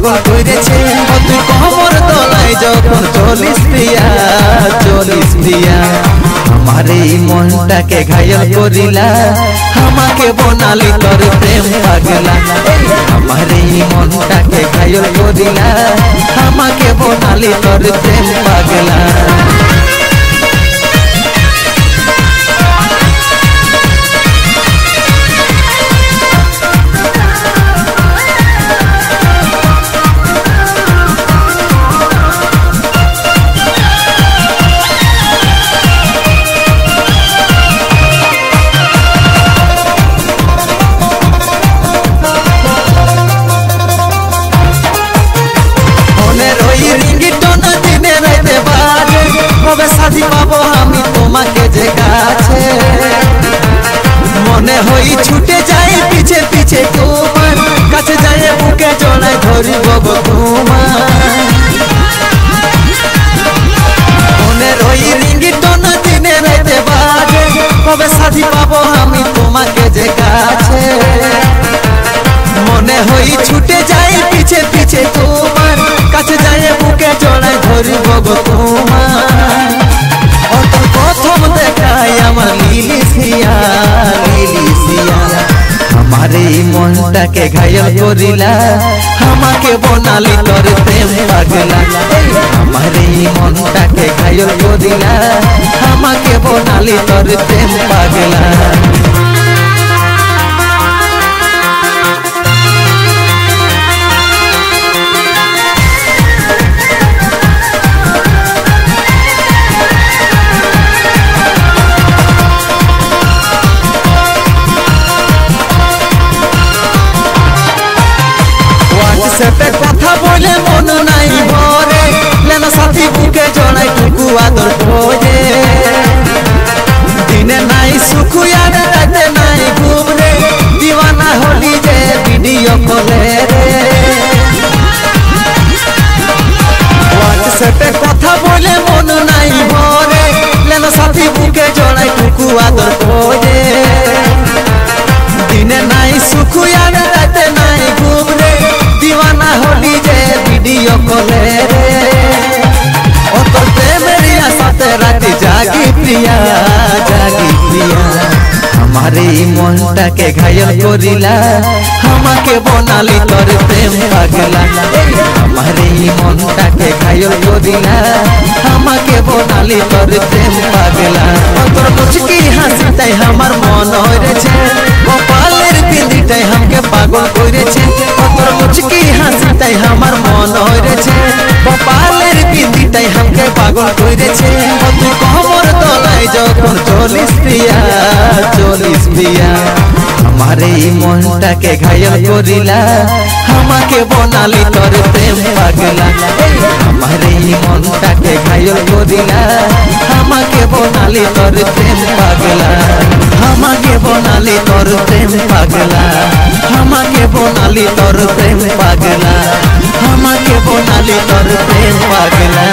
পাগল করেছে তুই কমর দলাই যখন চলিস প্রিয়া আমার এই মনটাকে ঘায়ল করিলা আমাকে বনালি তোর প্রেম পাগলা আমার এই মনটাকে ঘায়ল করিলা আমাকে বনালি তোর প্রেম পাগলা সাথী পাবো আমি তোমাকে যে কাছে মনে হই ছুটে যাই পিছে পিছে তোমার কাছে যাই বুকে জড়াই ধরিব তোমার মনের ওই রিংটোন দিনে রাতে বাজে কবে সাথী পাবো আমি তোমাকে যে কাছে মনে হই ছুটে যাই পিছে পিছে তোমার কাছে যাই বুকে জড়াই ধরিব তোমার প্রথম দেখাই আমার লিলিসিয়া আমার এই মনটাকে ঘায়ল করিলা আমাকে বনালি তোর প্রেম পাগলা আমার এই মনটাকে ঘায়ল করিলা আমাকে বনালি তোর প্রেম পাগলা সেপে কথা বলে মন নাই ভরে লেন সাথী বুকে জড়াই টুকু আদর খোঁজে দিনে নাই সুখ আর রাতে নাই ঘুম রে দিওয়ানা হলি যে ভিডিও কলে রে হোয়াটসঅ্যাপে কথা বলে মন নাই ভরে লেন সাথী বুকে জড়াই টুকু আদর খোঁজে দিনে নাই সুখ আর রাতে নাই ঘুম রে দিওয়ানা হলি যে ভিডিও কলে রে ও তোর প্রেমের আশাতে রাতে জাগি প্রিয়া আমার এই মনটাকে ঘায়ল করিলা আমাকে বনালি তোর প্রেম পাগলা আমার এই মনটাকে ঘায়ল করিলা আমাকে বনালি তোর প্রেম পাগলা তোর মুচকি হাসিটাই আমার মন হয়েছে কপালের বিন্দিটাই আমাকে পাগল করেছে তোর মুচকি হাসিটাই আমার মন হয়েছে কপালের বিন্দিটাই আমাকে পাগল করেছে তুই কমর দলাই যখন চলিস প্রিয়া আমার এই মনটাকে ঘায়ল করিলা আমাকে বনালি তোর প্রেম পাগলা আমার এই মনটাকে ঘায়ল করিলা আমাকে বনালি তোর প্রেম পাগলা আমাকে বনালি তোর প্রেম পাগলা আমাকে বনালি তোর প্রেম পাগলা আমাকে বনালি তোর প্রেম পাগলা।